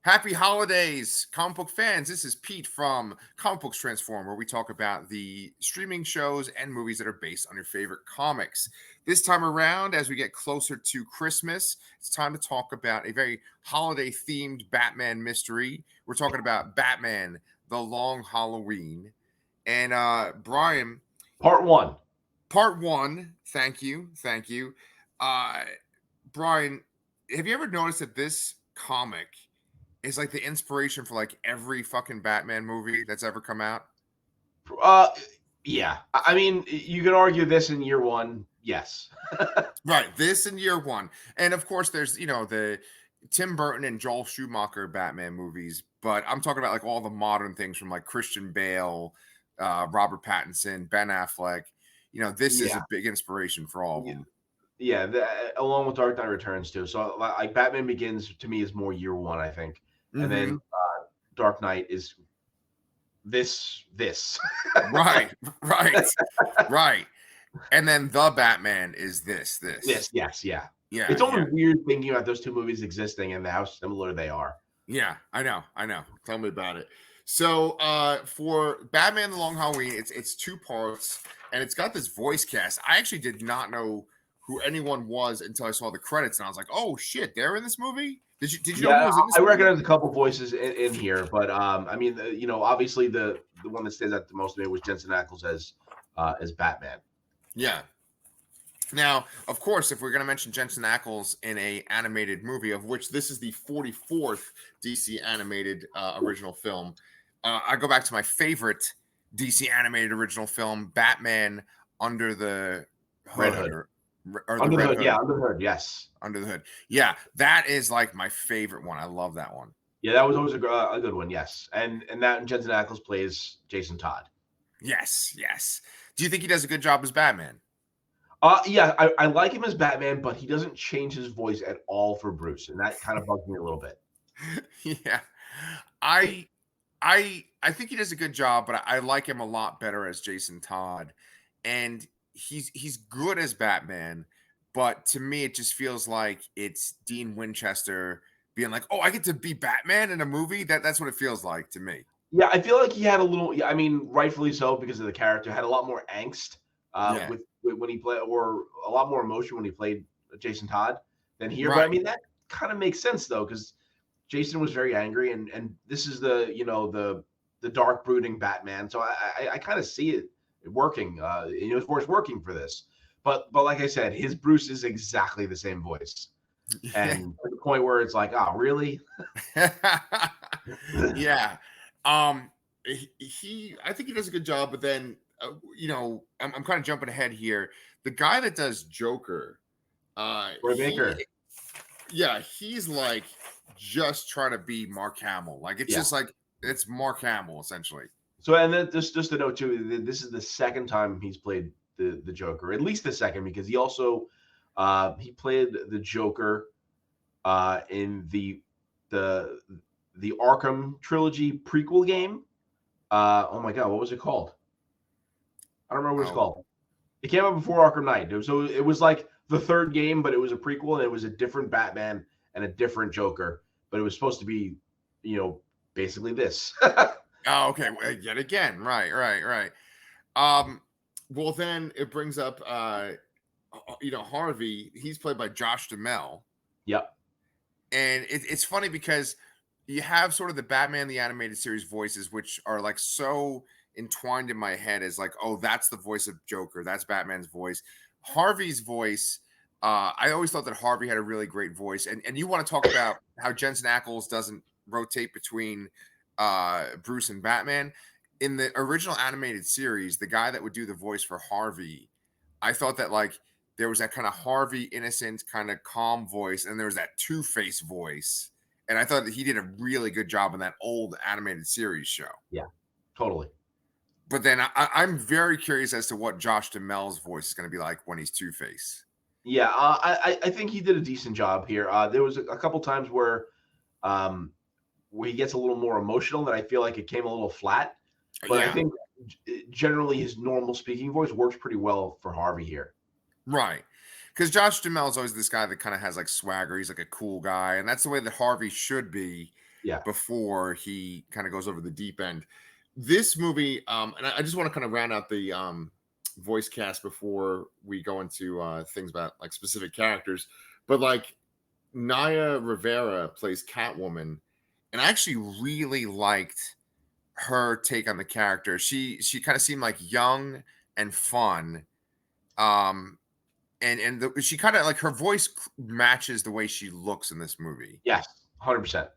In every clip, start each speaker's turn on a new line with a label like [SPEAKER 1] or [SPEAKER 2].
[SPEAKER 1] Happy holidays, comic book fans. This is Pete from Comic Books Transform, where we talk about the streaming shows and movies that are based on your favorite comics. This time around, as we get closer to Christmas, it's time to talk about a very holiday themed Batman mystery. We're talking about Batman, The Long Halloween. And Brian,
[SPEAKER 2] Part one.
[SPEAKER 1] part one, thank you. Brian, have you ever noticed that this comic is like the inspiration for like every fucking Batman movie that's ever come out?
[SPEAKER 2] Yeah. I mean, you could argue this in year one. Yes.
[SPEAKER 1] Right, this in year one. And of course, there's, the Tim Burton and Joel Schumacher Batman movies, but I'm talking about like all the modern things from like Christian Bale, Robert Pattinson, Ben Affleck. This is
[SPEAKER 2] Yeah.
[SPEAKER 1] a big inspiration for all of them.
[SPEAKER 2] Yeah. Along with Dark Knight Returns too. So like Batman Begins to me is more year one, I think, and then Dark Knight is this.
[SPEAKER 1] Right. And then the Batman is this.
[SPEAKER 2] Yes. Yeah.
[SPEAKER 1] Yeah.
[SPEAKER 2] It's almost weird thinking about those two movies existing and how similar they are.
[SPEAKER 1] Yeah, I know. Tell me about it. So for Batman The Long Halloween, it's two parts, and it's got this voice cast. I actually did not know who anyone was until I saw the credits, and I was like, "Oh shit, they're in this movie." Did you know who was in this
[SPEAKER 2] I
[SPEAKER 1] movie?
[SPEAKER 2] recognize a couple voices in here, but I mean, obviously the one that stands out the most to me was Jensen Ackles as Batman.
[SPEAKER 1] Yeah. Now, of course, if we're going to mention Jensen Ackles in a animated movie, of which this is the 44th DC animated original film, I go back to my favorite DC animated original film, Batman Under the Hood.
[SPEAKER 2] Red Hood.
[SPEAKER 1] Or
[SPEAKER 2] Under the Hood. Yeah, Under the Hood. Yes.
[SPEAKER 1] Under the Hood. Yeah, that is like my favorite one. I love that one.
[SPEAKER 2] Yeah, that was always a good one. Yes, and that Jensen Ackles plays Jason Todd.
[SPEAKER 1] Yes. Do you think he does a good job as Batman?
[SPEAKER 2] Yeah, I like him as Batman, but he doesn't change his voice at all for Bruce, and that kind of bugs me a little bit.
[SPEAKER 1] Yeah, I think he does a good job, but I like him a lot better as Jason Todd, and he's good as Batman, but to me it just feels like it's Dean Winchester being like, "Oh, I get to be Batman in a movie." That's what it feels like to me.
[SPEAKER 2] Yeah, I feel like he had a little. I mean, rightfully so because of the character. Had a lot more angst with when he played, or a lot more emotion when he played Jason Todd than here.
[SPEAKER 1] Right.
[SPEAKER 2] But I mean, that kind of makes sense though, because Jason was very angry, and this is the dark brooding Batman. So I kind of see it working. His voice working for this. But like I said, his Bruce is exactly the same voice, and to the point where it's like, oh, really?
[SPEAKER 1] Yeah. I think he does a good job, but then I'm kind of jumping ahead here. The guy that does Joker,
[SPEAKER 2] Troy Baker.
[SPEAKER 1] Yeah, he's like just trying to be Mark Hamill. Like it's just like it's Mark Hamill essentially.
[SPEAKER 2] So, and then just a note too, this is the second time he's played the Joker, at least the second, because he also he played the Joker in the Arkham trilogy prequel game. Oh my god, what was it called? I don't remember what it's called. It came out before Arkham Knight. So it was like the third game, but it was a prequel, and it was a different Batman and a different Joker. But it was supposed to be, basically this.
[SPEAKER 1] Oh, okay. Yet again. Right. Well, then it brings up, Harvey. He's played by Josh Duhamel.
[SPEAKER 2] Yep.
[SPEAKER 1] And it's funny because you have sort of the Batman the Animated Series voices, which are like so entwined in my head as like, oh, that's the voice of Joker. That's Batman's voice. Harvey's voice. I always thought that Harvey had a really great voice. And you want to talk about how Jensen Ackles doesn't rotate between Bruce and Batman. In the original animated series, the guy that would do the voice for Harvey, I thought that like there was that kind of Harvey innocent, kind of calm voice, and there was that Two-Face voice. And I thought that he did a really good job in that old animated series show.
[SPEAKER 2] Yeah, totally.
[SPEAKER 1] But then I'm very curious as to what Josh Duhamel's voice is going to be like when he's Two-Face.
[SPEAKER 2] Yeah, I think he did a decent job here. There was a couple times where he gets a little more emotional that I feel like it came a little flat. But I think generally his normal speaking voice works pretty well for Harvey here.
[SPEAKER 1] Right. Because Josh Duhamel is always this guy that kind of has like swagger. He's like a cool guy. And that's the way that Harvey should be.
[SPEAKER 2] Yeah.
[SPEAKER 1] before he kind of goes over the deep end. This movie, and I just want to kind of round out the voice cast before we go into things about like specific characters. But like Naya Rivera plays Catwoman, and I actually really liked her take on the character. She kind of seemed like young and fun. Um, she kind of like her voice matches the way she looks in this movie.
[SPEAKER 2] Yes. 100%.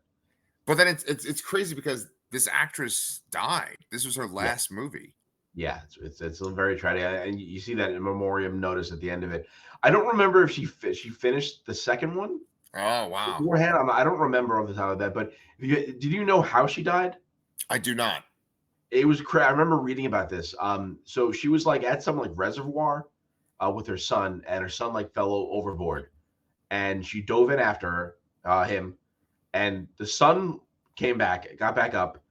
[SPEAKER 1] But then it's crazy because this actress died. This was her
[SPEAKER 2] Yeah.
[SPEAKER 1] last movie.
[SPEAKER 2] Yeah. It's very tragic, and you see that in memoriam notice at the end of it. I don't remember if she finished the second one
[SPEAKER 1] Oh wow,
[SPEAKER 2] beforehand. I don't remember off the top of that. But did you know how she died?
[SPEAKER 1] I do not.
[SPEAKER 2] It was crazy. I remember reading about this. So she was like at some like reservoir with her son, and her son like fell overboard, and she dove in after him, and the son came back, got back up,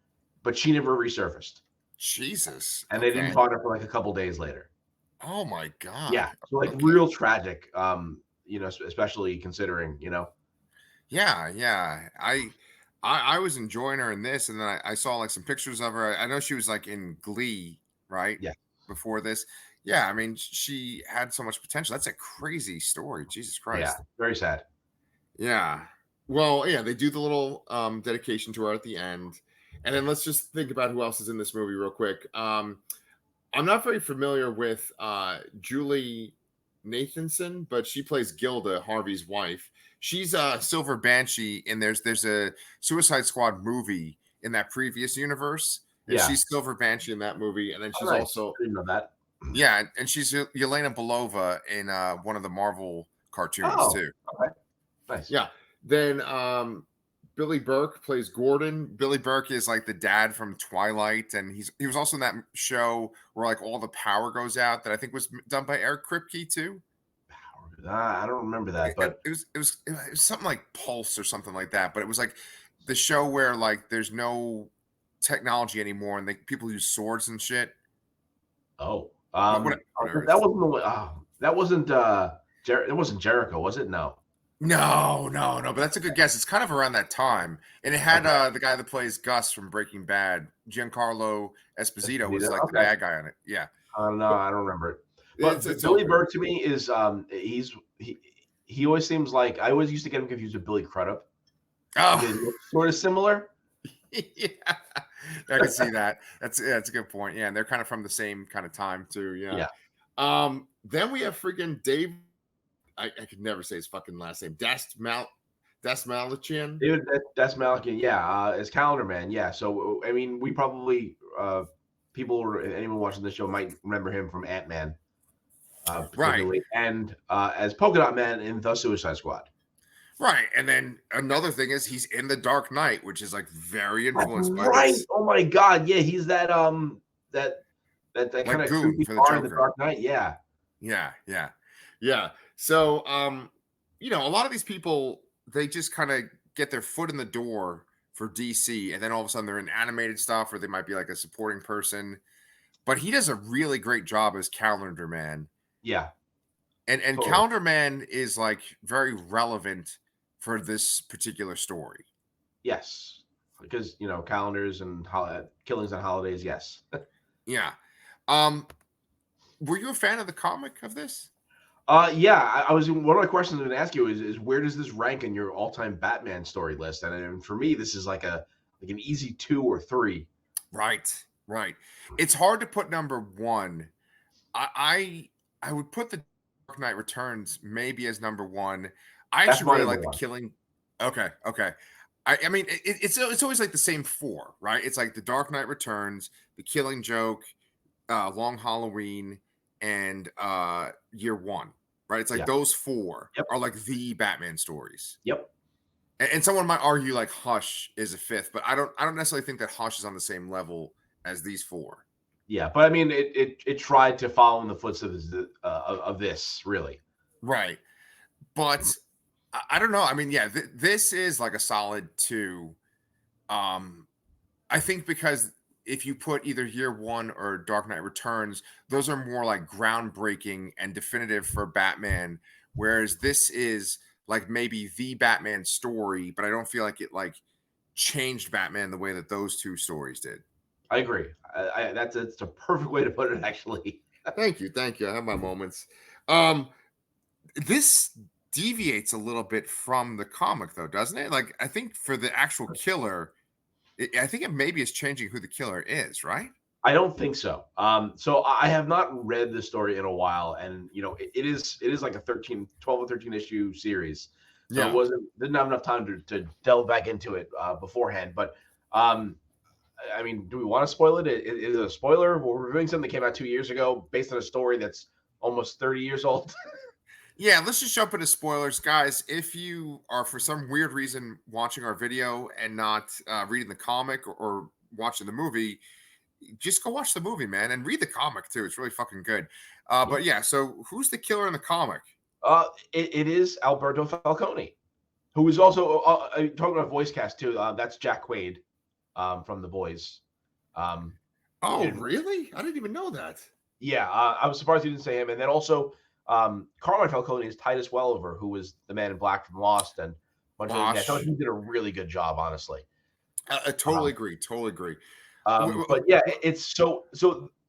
[SPEAKER 2] but she never resurfaced,
[SPEAKER 1] Jesus.
[SPEAKER 2] and they didn't
[SPEAKER 1] Okay.
[SPEAKER 2] find her for like a couple days later.
[SPEAKER 1] Oh my
[SPEAKER 2] Yeah,
[SPEAKER 1] God.
[SPEAKER 2] so like
[SPEAKER 1] Okay.
[SPEAKER 2] real tragic. Especially considering,
[SPEAKER 1] Yeah, yeah. I was enjoying her in this, and then I saw like some pictures of her. I know she was like in Glee, right?
[SPEAKER 2] Yeah,
[SPEAKER 1] Before this. Yeah, I mean, she had so much potential. That's a crazy story. Jesus
[SPEAKER 2] yeah,
[SPEAKER 1] Christ.
[SPEAKER 2] very sad.
[SPEAKER 1] Yeah. Well, yeah, they do the little dedication to her at the end. And then let's just think about who else is in this movie real quick. I'm not very familiar with Julie Nathanson, but she plays Gilda, Harvey's wife. She's Silver Banshee, and there's a Suicide Squad movie in that previous universe, and
[SPEAKER 2] Yeah,
[SPEAKER 1] she's Silver Banshee in that movie. And then
[SPEAKER 2] oh
[SPEAKER 1] she's
[SPEAKER 2] nice.
[SPEAKER 1] also
[SPEAKER 2] I didn't know that.
[SPEAKER 1] yeah, and she's Yelena Belova in one of the Marvel cartoons
[SPEAKER 2] Oh,
[SPEAKER 1] too.
[SPEAKER 2] okay, nice.
[SPEAKER 1] Yeah. Then Billy Burke plays Gordon. Billy Burke is like the dad from Twilight, and he was also in that show where like all the power goes out that I think was done by Eric Kripke too.
[SPEAKER 2] I don't remember that, but
[SPEAKER 1] It was something like Pulse or something like that. But it was like the show where like there's no technology anymore, and people use swords and shit.
[SPEAKER 2] oh,
[SPEAKER 1] Whatever.
[SPEAKER 2] that wasn't the one. That wasn't it wasn't Jericho, was it? No.
[SPEAKER 1] No, no, no. But that's a good guess. It's kind of around that time, and it had
[SPEAKER 2] Okay.
[SPEAKER 1] the guy that plays Gus from Breaking Bad, Giancarlo Esposito, was
[SPEAKER 2] Esposito,
[SPEAKER 1] like the
[SPEAKER 2] okay.
[SPEAKER 1] bad guy on it. Yeah,
[SPEAKER 2] I don't know.
[SPEAKER 1] but
[SPEAKER 2] I don't remember it. But
[SPEAKER 1] it's all
[SPEAKER 2] Billy
[SPEAKER 1] good.
[SPEAKER 2] Burke to me is he always seems like I always used to get him confused with Billy Crudup because he
[SPEAKER 1] Oh,
[SPEAKER 2] looks sort of similar.
[SPEAKER 1] yeah, I can see that. That's a good point. Yeah, and they're kind of from the same kind of time too. Yeah.
[SPEAKER 2] Yeah.
[SPEAKER 1] Then we have freaking Dave. I could never say his fucking last name. Das Malachian.
[SPEAKER 2] David that's Malachian, yeah, as Calendar Man, yeah. So I mean, we probably people or anyone watching this show might remember him from Ant-Man,
[SPEAKER 1] Right.
[SPEAKER 2] particularly, and as Polka Dot Man in The Suicide Squad.
[SPEAKER 1] Right. And then another thing is he's in the Dark Knight, which is like very
[SPEAKER 2] That's
[SPEAKER 1] influenced by
[SPEAKER 2] right.
[SPEAKER 1] this
[SPEAKER 2] Oh my God, yeah, he's that kind
[SPEAKER 1] like
[SPEAKER 2] of
[SPEAKER 1] goon
[SPEAKER 2] creepy
[SPEAKER 1] for the
[SPEAKER 2] car in The
[SPEAKER 1] Joker.
[SPEAKER 2] Dark Knight. Yeah,
[SPEAKER 1] Yeah, yeah. Yeah. So a lot of these people, they just kind of get their foot in the door for DC, and then all of a sudden they're in animated stuff, or they might be like a supporting person. But he does a really great job as Calendar Man.
[SPEAKER 2] yeah,
[SPEAKER 1] And
[SPEAKER 2] totally.
[SPEAKER 1] Calendar Man is like very relevant for this particular story.
[SPEAKER 2] Yes, because calendars and killings on holidays. Yes.
[SPEAKER 1] Yeah. Were you a fan of the comic of this?
[SPEAKER 2] Yeah, I was. One of my questions I'm going to ask you is where does this rank in your all-time Batman story list? And for me, this is like an easy 2 or 3.
[SPEAKER 1] Right, right. It's hard to put number one. I would put the Dark Knight Returns maybe as number one. I
[SPEAKER 2] That's
[SPEAKER 1] actually
[SPEAKER 2] my
[SPEAKER 1] really
[SPEAKER 2] number
[SPEAKER 1] like the
[SPEAKER 2] one.
[SPEAKER 1] Killing. Okay, okay. I mean it's always like the same four, right? It's like the Dark Knight Returns, the Killing Joke, Long Halloween, and Year One, right? It's like
[SPEAKER 2] Yeah.
[SPEAKER 1] those four
[SPEAKER 2] Yep.
[SPEAKER 1] are like the Batman stories.
[SPEAKER 2] Yep.
[SPEAKER 1] And someone might argue like Hush is a fifth, but I don't necessarily think that Hush is on the same level as these four.
[SPEAKER 2] Yeah, but I mean, it tried to follow in the footsteps of this, really.
[SPEAKER 1] Right. But I don't know. I mean, yeah, this is like a solid two. I think because if you put either Year One or Dark Knight Returns, those are more like groundbreaking and definitive for Batman, whereas this is like maybe the Batman story, but I don't feel like it like changed Batman the way that those two stories did.
[SPEAKER 2] I agree. That's a perfect way to put it, actually.
[SPEAKER 1] Thank you, thank you. I have my moments. Um, this deviates a little bit from the comic, though, doesn't it? Like, I think for the actual killer, I think it maybe is changing who the killer is, right?
[SPEAKER 2] I don't think so. So I have not read the story in a while, and it is like a 12 or 13 issue series. So
[SPEAKER 1] Yeah.
[SPEAKER 2] didn't have enough time to delve back into it beforehand. But um, I mean, do we want to spoil it? Is it a spoiler? We're reviewing something that came out 2 years ago based on a story that's almost 30 years old.
[SPEAKER 1] Yeah, let's just jump into spoilers, guys. If you are for some weird reason watching our video and not reading the comic or watching the movie, just go watch the movie, man, and read the comic too. It's really fucking good.
[SPEAKER 2] Yeah.
[SPEAKER 1] But yeah, so who's the killer in the comic?
[SPEAKER 2] It is Alberto Falcone, who is also talking about voice cast too. That's Jack Quaid from The Boys. Um,
[SPEAKER 1] Oh,
[SPEAKER 2] and
[SPEAKER 1] really? I didn't even know that.
[SPEAKER 2] yeah, I was surprised you didn't say him. And then also, Carmine Falcone is Titus Welliver, who was the Man in Black from Lost, and a bunch of other guys. I thought
[SPEAKER 1] Gosh,
[SPEAKER 2] he did a really good job, honestly.
[SPEAKER 1] I totally agree. Totally agree.
[SPEAKER 2] But yeah, it's so.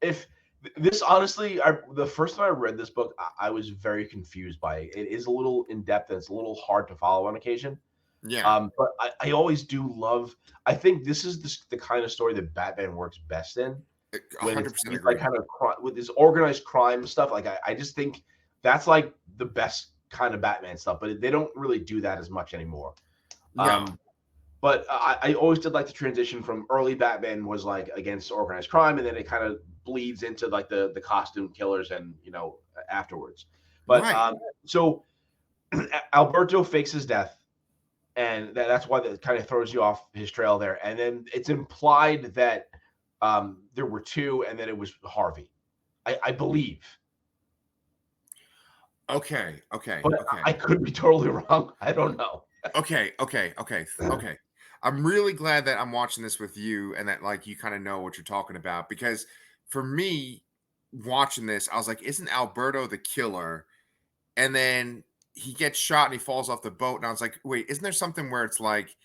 [SPEAKER 2] If this honestly, the first time I read this book, I was very confused by it. It is a little in depth and it's a little hard to follow on occasion.
[SPEAKER 1] Yeah,
[SPEAKER 2] But I always do love. I think this is the kind of story that Batman works best in when it's
[SPEAKER 1] 100%
[SPEAKER 2] these,
[SPEAKER 1] agree.
[SPEAKER 2] like kind of with this organized crime stuff. Like I just think that's like the best kind of Batman stuff. But they don't really do that as much anymore.
[SPEAKER 1] No,
[SPEAKER 2] But I always did like the transition from early Batman was like against organized crime, and then it kind of bleeds into like the costume killers and afterwards. But
[SPEAKER 1] right.
[SPEAKER 2] so Alberto fakes his death, and that's why that kind of throws you off his trail there. And then it's implied that there were two, and then it was Harvey, I believe.
[SPEAKER 1] Okay, okay,
[SPEAKER 2] But
[SPEAKER 1] okay.
[SPEAKER 2] I could be totally wrong. I don't know.
[SPEAKER 1] Okay. I'm really glad that I'm watching this with you and that like you kind of know what you're talking about because for me watching this, I was like, isn't Alberto the killer? And then he gets shot and he falls off the boat. And I was like, wait, isn't there something where it's like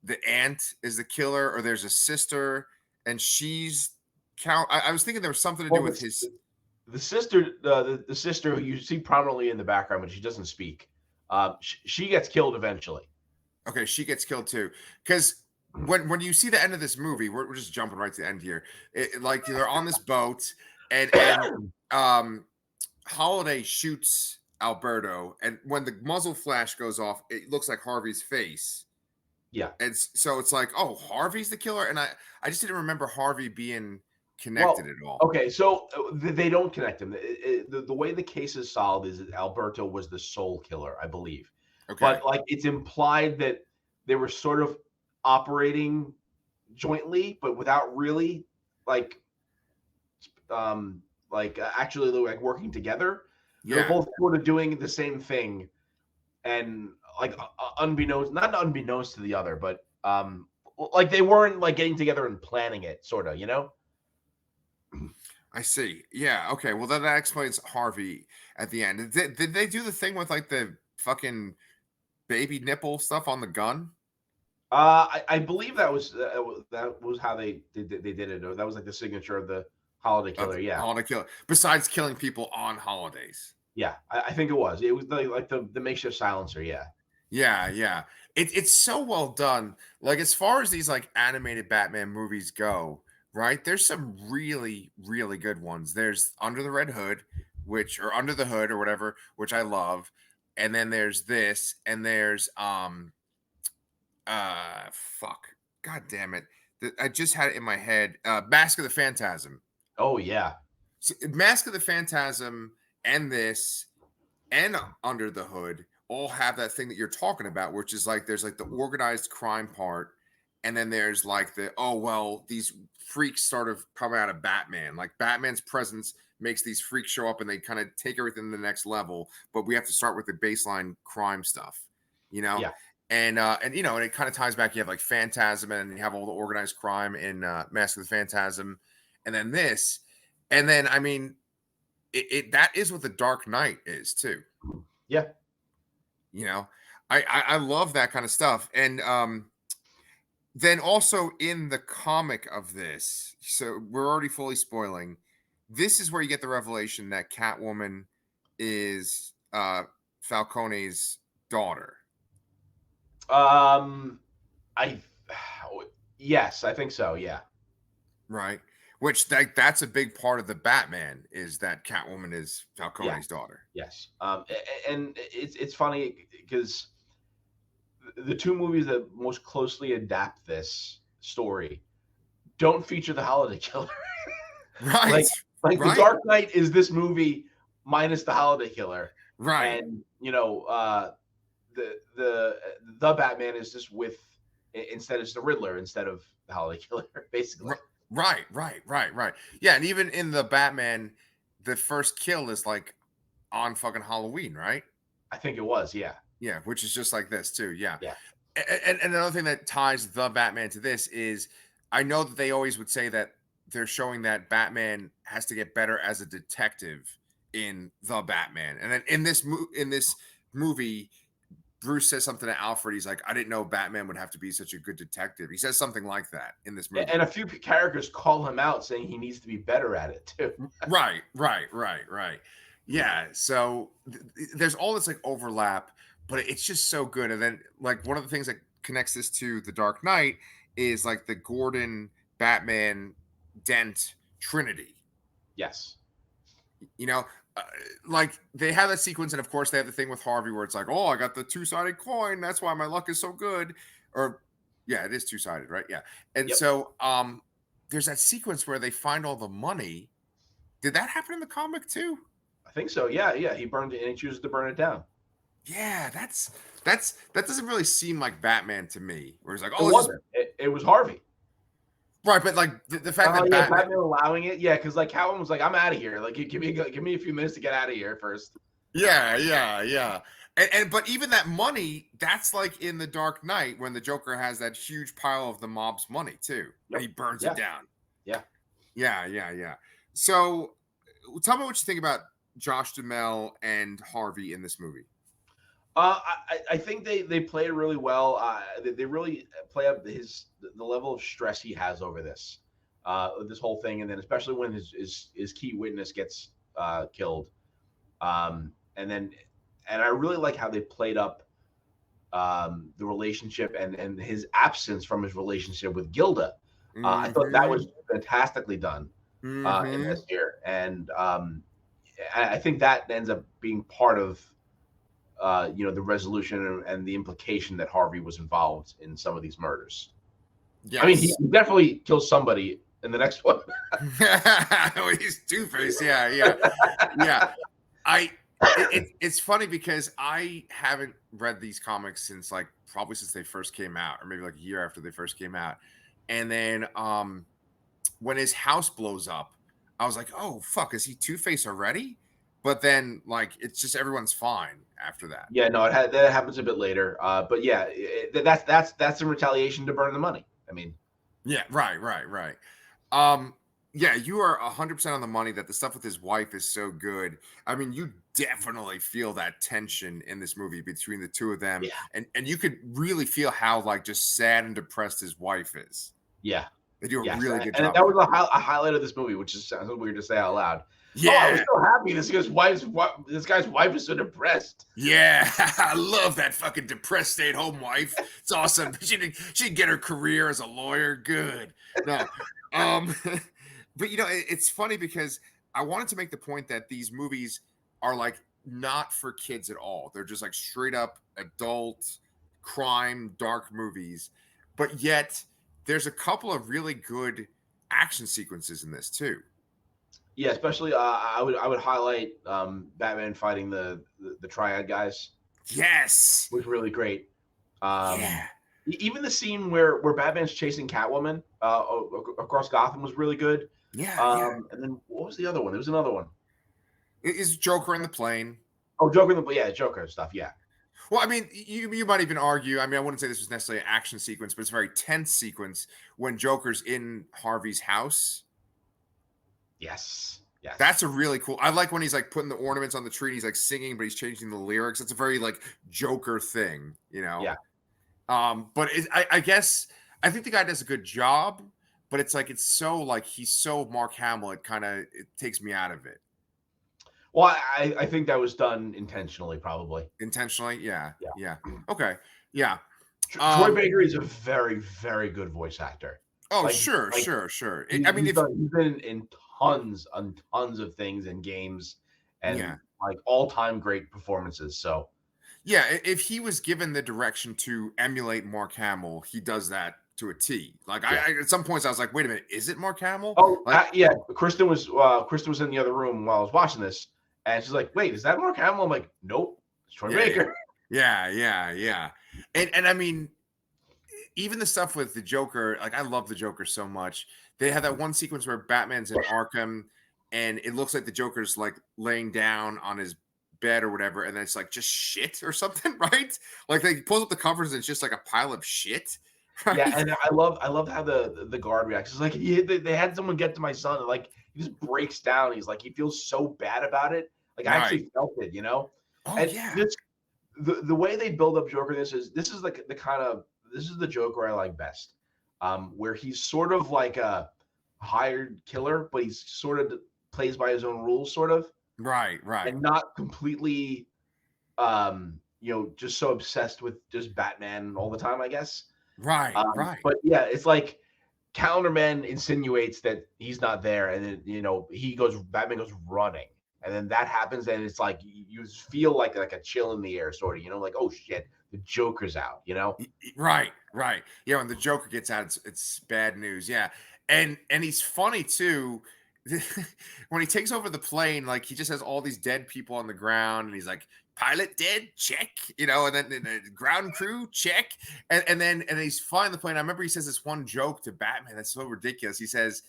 [SPEAKER 1] the aunt is the killer or there's a sister and she's count? I was thinking there was something to do
[SPEAKER 2] Well,
[SPEAKER 1] with his.
[SPEAKER 2] the sister, the sister who you see prominently in the background, but she doesn't speak. She gets killed eventually.
[SPEAKER 1] Okay, she gets killed too. Because when you see the end of this movie, we're just jumping right to the end here. Like they're on this boat, and Holiday shoots Alberto, and when the muzzle flash goes off, it looks like Harvey's face.
[SPEAKER 2] Yeah.
[SPEAKER 1] And so it's like, oh, Harvey's the killer, and I just didn't remember Harvey being connected
[SPEAKER 2] Well,
[SPEAKER 1] at all.
[SPEAKER 2] okay, so they don't connect him. The way the case is solved is that Alberto was the sole killer, I believe.
[SPEAKER 1] Okay,
[SPEAKER 2] But like it's implied that they were sort of operating jointly, but without really like actually like working together. They were
[SPEAKER 1] yeah,
[SPEAKER 2] both sort of doing the same thing, and like not unbeknownst to the other, but like they weren't like getting together and planning it, sort of,
[SPEAKER 1] I see. Yeah, okay. Well, that explains Harvey at the end. Did they do the thing with like the fucking baby nipple stuff on the gun?
[SPEAKER 2] I believe that was how they did it. Or that was like the signature of the holiday
[SPEAKER 1] Of
[SPEAKER 2] killer. Yeah,
[SPEAKER 1] holiday killer. Besides killing people on holidays.
[SPEAKER 2] yeah. I think it was. It was like the makeshift silencer. Yeah,
[SPEAKER 1] Yeah. It's so well done. Like as far as these like animated Batman movies go, right? There's some really, really good ones. There's Under the Red Hood, which or Under the Hood or whatever, which I love. And then there's this, and there's fuck. God damn it. I just had it in my head. Mask of the Phantasm.
[SPEAKER 2] oh yeah,
[SPEAKER 1] Mask of the Phantasm and this and Under the Hood all have that thing that you're talking about, which is like there's like the organized crime part, and then there's like the oh well, these freaks sort of come out of Batman. Like Batman's presence makes these freaks show up and they kind of take everything to the next level, but we have to start with the baseline crime stuff, you know?
[SPEAKER 2] yeah.
[SPEAKER 1] And and it kind of ties back. You have like Phantasm, and you have all the organized crime in Mask of the Phantasm, and then this, and then I mean, that is what the Dark Knight is too.
[SPEAKER 2] Yeah.
[SPEAKER 1] You know, I love that kind of stuff, and then also in the comic of this, so we're already fully spoiling. This is where you get the revelation that Catwoman is Falcone's daughter,
[SPEAKER 2] Um, I yes, I think so. Yeah.
[SPEAKER 1] right? Which that's a big part of the Batman is that Catwoman is
[SPEAKER 2] Yeah.
[SPEAKER 1] Falcone's daughter.
[SPEAKER 2] Yes. And it's funny because the two movies that most closely adapt this story don't feature the holiday killer.
[SPEAKER 1] Right.
[SPEAKER 2] like the
[SPEAKER 1] Right.
[SPEAKER 2] Dark Knight is this movie minus the holiday killer,
[SPEAKER 1] Right.
[SPEAKER 2] and the Batman is just with instead it's the Riddler instead of the holiday killer, basically.
[SPEAKER 1] Right. Yeah, and even in the Batman, the first kill is like on fucking Halloween, right?
[SPEAKER 2] I think it was, yeah,
[SPEAKER 1] Yeah, which is just like this too. Yeah.
[SPEAKER 2] yeah,
[SPEAKER 1] And another thing that ties the Batman to this is I know that they always would say that they're showing that Batman has to get better as a detective in the Batman. And then in this movie, Bruce says something to Alfred. He's like, I didn't know Batman would have to be such a good detective. He says something like that in this movie.
[SPEAKER 2] and a few characters call him out saying he needs to be better at it too.
[SPEAKER 1] Right. Yeah. So there's all this like overlap, but it's just so good. And then like one of the things that connects this to the Dark Knight is like the Gordon, Batman, Dent Trinity.
[SPEAKER 2] Yes.
[SPEAKER 1] You know, uh, like they have that sequence, and of course they have the thing with Harvey where it's like, oh, I got the two-sided coin. That's why my luck is so good. Or yeah, it is two-sided, right? Yeah. And
[SPEAKER 2] Yep.
[SPEAKER 1] so there's that sequence where they find all the money. Did that happen in the comic too?
[SPEAKER 2] I think so. Yeah, yeah. He burned it and he chooses to burn it down.
[SPEAKER 1] Yeah, that doesn't really seem like Batman to me. Where he's like,
[SPEAKER 2] It
[SPEAKER 1] oh,
[SPEAKER 2] wasn't. It was Harvey.
[SPEAKER 1] right, but like the fact
[SPEAKER 2] Oh
[SPEAKER 1] that
[SPEAKER 2] yeah, Batman allowing it. Yeah, because like Catwoman was like, "I'm out of here. Like, give me a few minutes to get out of here first."
[SPEAKER 1] yeah. And but even that money, that's like in the Dark Knight when the Joker has that huge pile of the mob's money too, and
[SPEAKER 2] Yep.
[SPEAKER 1] he burns
[SPEAKER 2] Yeah.
[SPEAKER 1] it down.
[SPEAKER 2] Yeah.
[SPEAKER 1] Yeah. So tell me what you think about Josh Duhamel and Harvey in this movie.
[SPEAKER 2] I think they play it really well. They really play up the level of stress he has over this whole thing, and then especially when his key witness gets killed, and I really like how they played up the relationship and his absence from his relationship with Gilda. I thought that was fantastically done in this year, and I think that ends up being part of the resolution and the implication that Harvey was involved in some of these murders.
[SPEAKER 1] Yes.
[SPEAKER 2] I mean, he definitely kills somebody in the next one.
[SPEAKER 1] He's Two-Face. Yeah. It's funny because I haven't read these comics since like probably since they first came out, or maybe like a year after they first came out. And then when his house blows up, I was like, oh fuck, is he Two-Face already? But then like it's just everyone's fine after that.
[SPEAKER 2] Yeah, no, that happens a bit later. But yeah, that's a retaliation to burn the money. I mean,
[SPEAKER 1] yeah, right. Yeah, you are 100% on the money that the stuff with his wife is so good. I mean, you definitely feel that tension in this movie between the two of them,
[SPEAKER 2] yeah,
[SPEAKER 1] and you could really feel how like just sad and depressed his wife is.
[SPEAKER 2] yeah,
[SPEAKER 1] They do a
[SPEAKER 2] yes.
[SPEAKER 1] really good
[SPEAKER 2] And
[SPEAKER 1] job.
[SPEAKER 2] that was a highlight of this movie, which sounds weird to say out loud.
[SPEAKER 1] Yeah,
[SPEAKER 2] I was so happy this guy's wife is so depressed.
[SPEAKER 1] Yeah, I love that fucking depressed stay-at-home wife. It's awesome. She'd get her career as a lawyer. Good. No, but it's funny because I wanted to make the point that these movies are like not for kids at all. They're just like straight up adult crime, dark movies. But yet there's a couple of really good action sequences in this too.
[SPEAKER 2] Yeah, especially I would highlight Batman fighting the Triad guys.
[SPEAKER 1] Yes,
[SPEAKER 2] Was really great.
[SPEAKER 1] Yeah.
[SPEAKER 2] Even the scene where Batman's chasing Catwoman across Gotham was really good.
[SPEAKER 1] Yeah.
[SPEAKER 2] And then what was the other one? There was another one.
[SPEAKER 1] Is Joker in the plane?
[SPEAKER 2] Oh, Joker stuff. Yeah.
[SPEAKER 1] Well, I mean, you might even argue. I mean, I wouldn't say this was necessarily an action sequence, but it's a very tense sequence when Joker's in Harvey's house.
[SPEAKER 2] Yes.
[SPEAKER 1] That's a really cool. I like when he's like putting the ornaments on the tree and he's like singing, but he's changing the lyrics. It's a very like Joker thing,
[SPEAKER 2] Yeah.
[SPEAKER 1] But I guess I think the guy does a good job, but it's like it's so like he's so Mark Hamill. It takes me out of it.
[SPEAKER 2] Well, I think that was done intentionally, probably.
[SPEAKER 1] Intentionally, yeah,
[SPEAKER 2] Yeah.
[SPEAKER 1] yeah. Okay, yeah.
[SPEAKER 2] Troy Baker is a very, very good voice actor.
[SPEAKER 1] Oh,
[SPEAKER 2] Like,
[SPEAKER 1] sure,
[SPEAKER 2] like
[SPEAKER 1] sure, sure.
[SPEAKER 2] he,
[SPEAKER 1] I mean,
[SPEAKER 2] he's
[SPEAKER 1] if
[SPEAKER 2] done, he's been in tons and tons of things and games
[SPEAKER 1] yeah,
[SPEAKER 2] and like all-time great performances. So
[SPEAKER 1] yeah, if he was given the direction to emulate Mark Hamill, he does that to a T. Like
[SPEAKER 2] yeah.
[SPEAKER 1] at some points, I was like, wait a minute, is it Mark Hamill?
[SPEAKER 2] Oh,
[SPEAKER 1] Like,
[SPEAKER 2] yeah. Kristen was in the other room while I was watching this, and she's like, "Wait, is that Mark Hamill?" I'm like, "Nope, it's Troy
[SPEAKER 1] yeah, yeah,
[SPEAKER 2] Baker."
[SPEAKER 1] yeah, yeah, yeah. And I mean, even the stuff with the Joker, like I love the Joker so much. They have that one sequence where Batman's in Arkham, and it looks like the Joker's like laying down on his bed or whatever, and then it's like just shit or something, right? Like he pulls up the covers and it's just like a pile of shit,
[SPEAKER 2] Yeah,
[SPEAKER 1] right?
[SPEAKER 2] and I love how the guard reacts. It's like they had someone get to my son, and like he just breaks down. He's like he feels so bad about it. Like I
[SPEAKER 1] Right.
[SPEAKER 2] actually felt it, you know.
[SPEAKER 1] Oh
[SPEAKER 2] And
[SPEAKER 1] yeah.
[SPEAKER 2] the way they build up Joker, this is like this is the Joker I like best, where he's sort of like a hired killer, but he's sort of plays by his own rules, sort of,
[SPEAKER 1] Right, right.
[SPEAKER 2] and not completely, just so obsessed with just Batman all the time, I guess.
[SPEAKER 1] Right, right.
[SPEAKER 2] But yeah, it's like Calendarman insinuates that he's not there, and then Batman goes running, and then that happens, and it's like you feel like a chill in the air, sort of, like, oh shit, the Joker's out,
[SPEAKER 1] Right, right. Yeah, when the Joker gets out, it's bad news. Yeah. And he's funny too. When he takes over the plane, like he just has all these dead people on the ground, and he's like, pilot dead, check, and then the ground crew, check. And he's flying the plane. I remember he says this one joke to Batman that's so ridiculous. He says,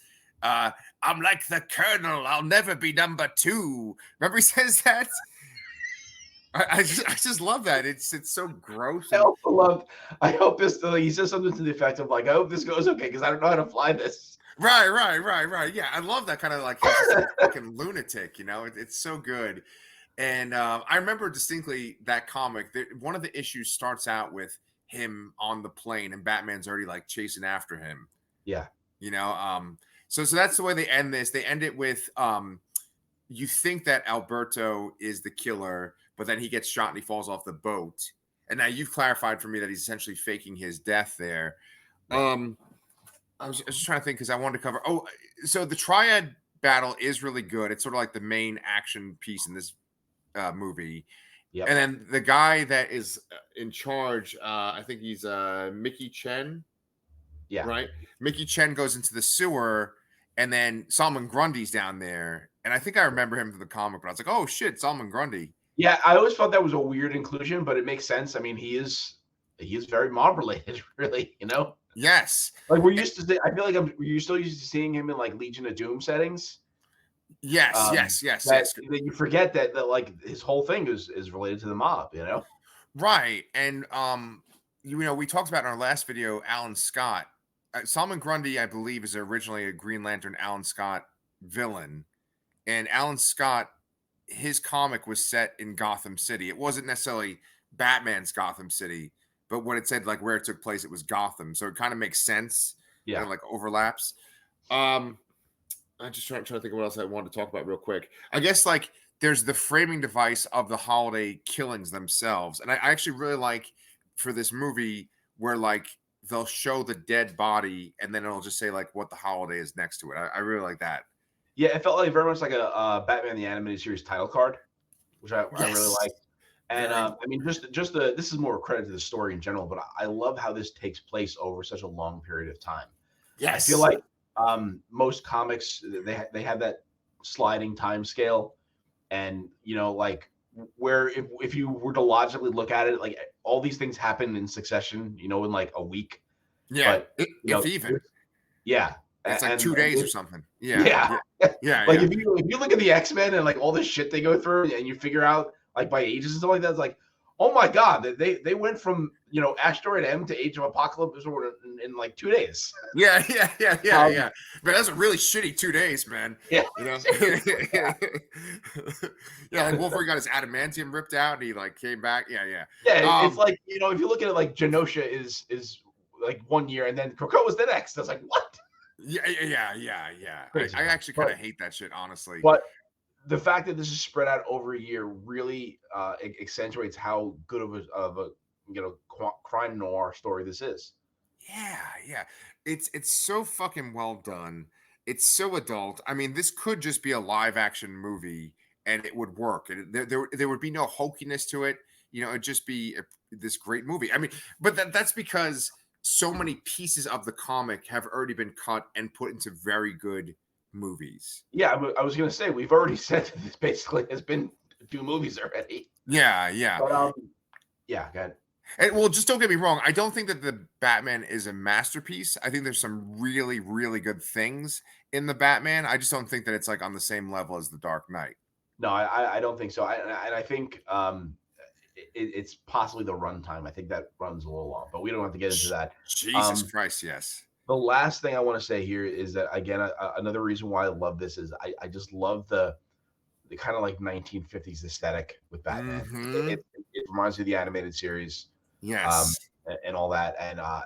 [SPEAKER 1] I'm like the Colonel, I'll never be number 2. Remember he says that? I just love that. It's so gross.
[SPEAKER 2] I also love. I hope this. He says something to the effect of like, "I hope this goes okay because I don't know how to fly this."
[SPEAKER 1] Right. Yeah, I love that kind of like he's just a fucking lunatic. It's so good. And I remember distinctly that comic. One of the issues starts out with him on the plane, and Batman's already like chasing after him.
[SPEAKER 2] Yeah.
[SPEAKER 1] So that's the way they end this. They end it with you think that Alberto is the killer, but then he gets shot and he falls off the boat. And now you've clarified for me that he's essentially faking his death there. I was just trying to think because I wanted to cover. Oh, so the triad battle is really good. It's sort of like the main action piece in this movie.
[SPEAKER 2] Yeah.
[SPEAKER 1] And then the guy that is in charge, I think he's Mickey Chen.
[SPEAKER 2] Yeah.
[SPEAKER 1] Right. Mickey Chen goes into the sewer, and then Solomon Grundy's down there. And I think I remember him from the comic, but I was like, oh shit, Solomon Grundy.
[SPEAKER 2] Yeah, I always felt that was a weird inclusion, but it makes sense. I mean, he is very mob related, really.
[SPEAKER 1] Yes.
[SPEAKER 2] Like we're used to. I feel like you're still used to seeing him in like Legion of Doom settings.
[SPEAKER 1] Yes.
[SPEAKER 2] That you forget that like his whole thing is related to the mob.
[SPEAKER 1] Right. And we talked about in our last video, Alan Scott. Solomon Grundy, I believe, is originally a Green Lantern Alan Scott villain. And Alan Scott, his comic was set in Gotham City. It wasn't necessarily Batman's Gotham City, but when it said like where it took place, it was Gotham. So it kind of makes sense.
[SPEAKER 2] Yeah.
[SPEAKER 1] Like overlaps. I'm just trying to think of what else I wanted to talk about real quick. I guess like there's the framing device of the holiday killings themselves. And I actually really like for this movie where like they'll show the dead body and then it'll just say like what the holiday is next to it. I really like that.
[SPEAKER 2] Yeah, it felt like very much like a Batman the Animated Series title card, which I really liked. And I mean, just this is more credit to the story in general, but I love how this takes place over such a long period of time.
[SPEAKER 1] Yes.
[SPEAKER 2] I feel like most comics they have that sliding time scale, and like where if you were to logically look at it, like all these things happen in succession, in like a week.
[SPEAKER 1] Yeah,
[SPEAKER 2] but,
[SPEAKER 1] if even.
[SPEAKER 2] Yeah.
[SPEAKER 1] It's like 2 days or something. Yeah.
[SPEAKER 2] Like if you look at the X-Men and like all this shit they go through, and you figure out like by ages and stuff like that, it's like, oh my god, they went from Asteroid M to Age of Apocalypse in like 2 days.
[SPEAKER 1] Yeah. Man, that's a really shitty 2 days, man.
[SPEAKER 2] Yeah.
[SPEAKER 1] Yeah, like Wolverine got his adamantium ripped out and he like came back. Yeah.
[SPEAKER 2] Yeah, it's like if you look at it like Genosha is like 1 year, and then Krakoa's the next. I was like, what?
[SPEAKER 1] Yeah.
[SPEAKER 2] Crazy
[SPEAKER 1] I
[SPEAKER 2] stuff.
[SPEAKER 1] actually kind of hate that shit, honestly.
[SPEAKER 2] But the fact that this is spread out over a year really accentuates how good of a crime noir story this is.
[SPEAKER 1] Yeah. It's so fucking well done. It's so adult. I mean, this could just be a live action movie and it would work. There would be no hokiness to it. It'd just be this great movie. I mean, but that's because so many pieces of the comic have already been cut and put into very good movies.
[SPEAKER 2] Yeah, I was going to say, we've already said that this basically has been 2 movies already.
[SPEAKER 1] Yeah.
[SPEAKER 2] But yeah, go ahead.
[SPEAKER 1] And well, just don't get me wrong. I don't think that the Batman is a masterpiece. I think there's some really, really good things in the Batman. I just don't think that it's like on the same level as the Dark Knight.
[SPEAKER 2] No, I don't think so. I think it's possibly the runtime. I think that runs a little long, but we don't have to get into that.
[SPEAKER 1] Jesus Christ, yes.
[SPEAKER 2] The last thing I want to say here is that, again, another reason why I love this is I just love the kind of like 1950s aesthetic with Batman.
[SPEAKER 1] Mm-hmm.
[SPEAKER 2] It reminds me of the animated series.
[SPEAKER 1] Yes.
[SPEAKER 2] And all that. And a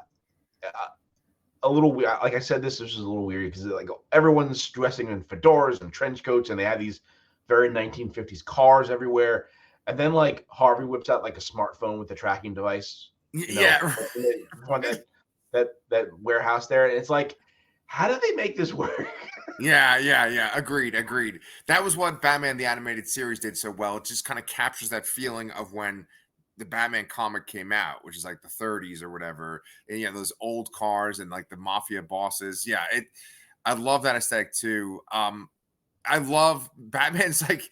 [SPEAKER 2] little weird. Like I said, this is a little weird because like everyone's dressing in fedoras and trench coats, and they have these very 1950s cars everywhere. And then like Harvey whips out like a smartphone with a tracking device.
[SPEAKER 1] Yeah.
[SPEAKER 2] That warehouse there. And it's like, how do they make this work?
[SPEAKER 1] Yeah. Agreed. That was what Batman the Animated Series did so well. It just kind of captures that feeling of when the Batman comic came out, which is like the 30s or whatever. And those old cars and like the mafia bosses. Yeah, I love that aesthetic too. I love Batman's like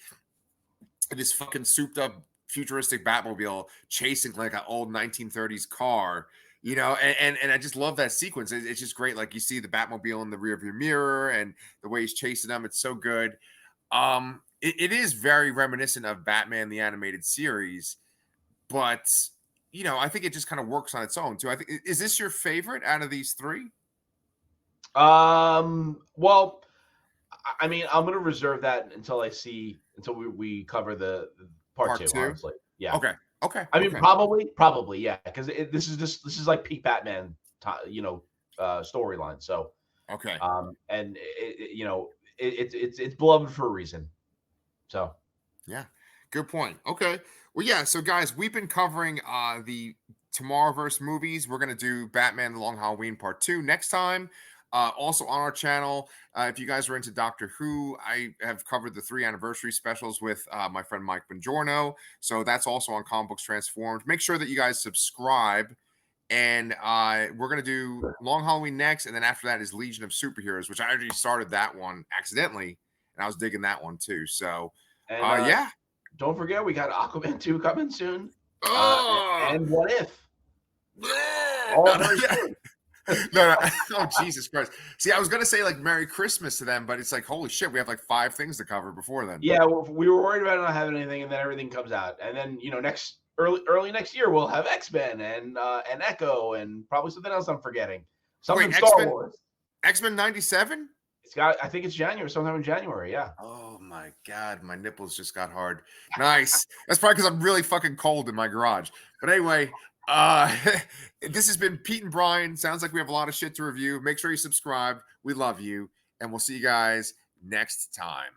[SPEAKER 1] this fucking souped up futuristic Batmobile chasing like an old 1930s car. And I just love that sequence. It's just great. Like you see the Batmobile in the rearview mirror and the way he's chasing them. It's so good. It is very reminiscent of Batman the Animated Series, but I think it just kind of works on its own too. I think, is this your favorite out of these 3?
[SPEAKER 2] Well, I mean, I'm gonna reserve that until we cover the part 2. Honestly, yeah.
[SPEAKER 1] Okay.
[SPEAKER 2] I mean, probably, yeah, because this is like peak Batman, storyline. So,
[SPEAKER 1] okay.
[SPEAKER 2] And it's beloved for a reason. So,
[SPEAKER 1] yeah, good point. Okay. Well, yeah. So, guys, we've been covering the Tomorrowverse movies. We're gonna do Batman: The Long Halloween Part 2 next time. Also on our channel, if you guys are into Doctor Who, I have covered the 3 anniversary specials with my friend Mike Bongiorno. So that's also on Comic Books Transformed. Make sure that you guys subscribe. And we're going to do Long Halloween next. And then after that is Legion of Superheroes, which I already started that one accidentally. And I was digging that one too. So, yeah.
[SPEAKER 2] Don't forget, we got Aquaman 2 coming soon.
[SPEAKER 1] Oh!
[SPEAKER 2] And What If?
[SPEAKER 1] All very soon. No. Oh, Jesus Christ. See, I was going to say like Merry Christmas to them, but it's like, holy shit, we have like 5 things to cover before then.
[SPEAKER 2] Yeah, we were worried about not having anything, and then everything comes out. And then, early next year, we'll have X-Men and Echo and probably something else I'm forgetting. Something Star Wars.
[SPEAKER 1] X-Men 97?
[SPEAKER 2] I think it's January, sometime in January, yeah.
[SPEAKER 1] Oh my God, my nipples just got hard. Nice. That's probably because I'm really fucking cold in my garage. But anyway, this has been Pete and Brian. Sounds like we have a lot of shit to review. Make sure you subscribe. We love you. And we'll see you guys next time.